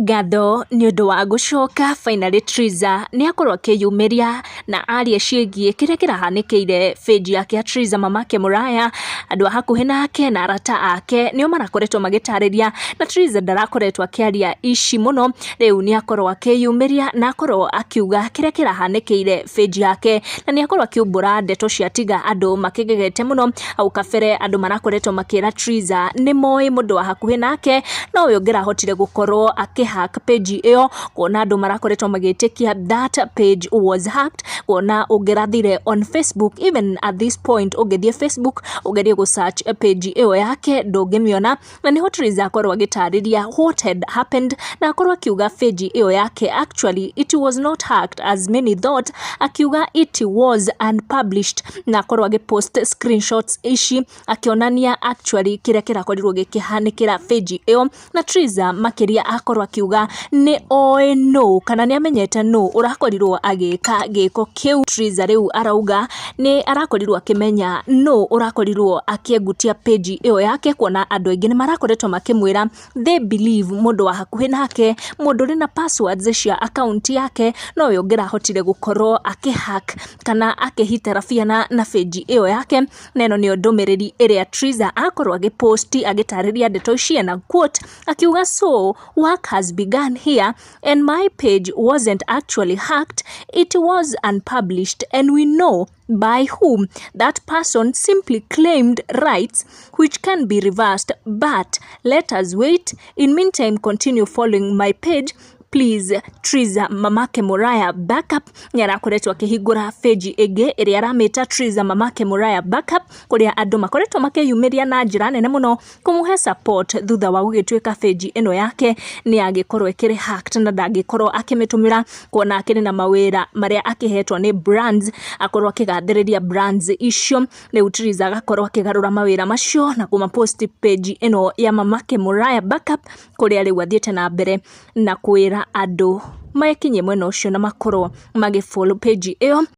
Ngatho nĩ ũndũ wa gũcoka finally Triza nĩ akorwo akĩyumĩria na aria ciĩgiĩ kĩrĩa kĩrahanĩkĩire page yake ya Triza Mamake Mũraya. Andũ a hakuhĩ nake na arata ake nĩo marakoretwo magĩtarĩria na Triza ndarakoretwo akĩaria ici mũno. Rĩu nĩ akorwo akĩyumĩria na akorwo akiuga kĩrĩa kĩrahanĩkĩire page yake, na nĩ akorwo akiumbũra ndeto cia tiga andũ makĩgegete mũno. Hau kabere andũ marakoretwo makĩra Triza nĩ moĩ mũndũ wa hakuhĩ nake no we ũngĩrahotire gũkorwo hack page ĩyo, kuona andũ marakoretwo magĩtĩkia that page was hacked, kuona ũngĩrathire on Facebook, even at this point ũngĩthiĩ Facebook ũgerie gũsearch page ĩyo yake ndũngĩmĩona. Na nĩho Triza akorwo agĩtarĩria what had happened, na akorwo akiuga page ĩyo yake actually it was not hacked as many thought, akiuga it was unpublished, na akorwo agĩpost screenshots ici akionania actually kĩrĩa kĩrakorirwo gĩkĩhanĩkĩra page ĩyo. Na Triza makĩria akorwo akiuga nĩ oĩ no kana nĩ amenyete no ũrakorirwo agĩka gĩko kĩu. Triza rĩu arauga nĩ arakorirwo akĩmenya no ũrakorirwo akĩengutia page ĩyo yake, kuona andũ aingĩ nĩ marakoretwo makĩmwĩra they believe mũndũ wa hakuhĩ nake, mũndũ ũrĩ na passwords cia account yake no we ũngĩrahotire gũkorwo akĩhack kana akĩhitara biana na page ĩyo yake. Na ĩno nĩyo ndũmĩrĩri ĩrĩa Triza akorwo agĩposti agĩtarĩria ndeto ici, na quote akiuga so work has begun here and my page wasn't actually hacked, it was unpublished and we know by whom. That person simply claimed rights which can be reversed, but let us wait. In meantime, continue following my page please. Triza Mamake Mũraya backup nĩ arakoretwo akĩhingũra page ĩngĩ ĩrĩa aramĩta Triza Mamake Mũraya backup, kũrĩa andũ makoretwo makĩyumĩria na njĩra nene mũno kũmũhe support thutha wa gũgĩtuĩka page ĩno yake nĩ agĩkorwo ĩkĩrĩ hacked na ndangĩkorwo akĩmĩtũmĩra, kuona akĩrĩ na mawĩra marĩa akĩhetwo nĩ brands, akorwo akĩgathĩrĩria brands icio. Rĩu Triza agakorwo akĩgarũra mawĩra macio na kũmapost page ĩno ya Mamake Mũraya backup, kũrĩa rĩu athiĩte na mbere na kwĩra andũ makinye mwena ũcio na makorwo magĩfollow page ĩyo.